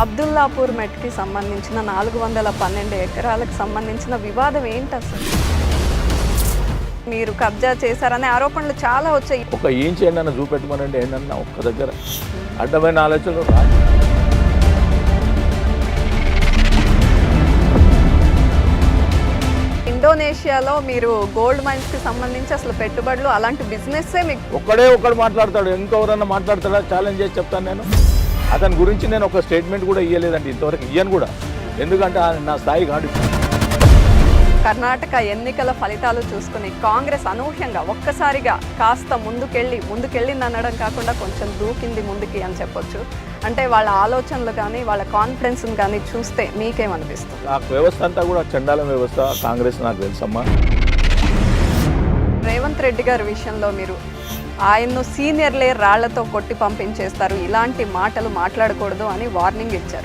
అబ్దుల్లాపూర్ మెట్కి సంబంధించిన 412 ఎకరాలకు సంబంధించిన వివాదం ఏంటి అసలు? మీరు కబ్జా చేశారనే ఆరోపణలు చాలా వచ్చాయి. ఒక ఇంచ్ ఏంటన్నా చూపెట్టమనండి, ఏంటన్నా ఒక్క దగ్గర అడ్డమైన ఆలోచనలు ఇండోనేషియాలో మీరు గోల్డ్ మైన్స్ కి సంబంధించి అసలు పెట్టుబడులు అలాంటి బిజినెస్ మీకు ఒక్కడు మాట్లాడతాడు, ఇంకెవరన్నా మాట్లాడతాడా? ఛాలెంజ్ చేసి చెప్తాను నేను. అతని గురించి నేను ఒక స్టేట్మెంట్ కూడా ఇవ్వలేదండి ఇంతవరకు, ఇయ్యను కూడా. ఎందుకంటే నా స్థాయి కాదు. కర్ణాటక ఎన్నికల ఫలితాలు చూసుకుని కాంగ్రెస్ అనూహ్యంగా ఒక్కసారిగా కాస్త ముందుకెళ్ళింది అనడం కాకుండా కొంచెం దూకింది ముందుకి అని చెప్పొచ్చు. అంటే వాళ్ళ ఆలోచనలు కానీ వాళ్ళ కాన్ఫిడెన్స్ని కానీ చూస్తే మీకేమనిపిస్తుంది? ఆ వ్యవస్థ అంతా కూడా చండాల వ్యవస్థ. కాంగ్రెస్ నాకు తెలుసమ్మా. రేవంత్ రెడ్డి గారి విషయంలో మీరు ఆయన్ను సీనియర్లే రాళ్లతో కొట్టి పంపించేస్తారు, ఇలాంటి మాటలు మాట్లాడకూడదు అని వార్నింగ్ ఇచ్చారు.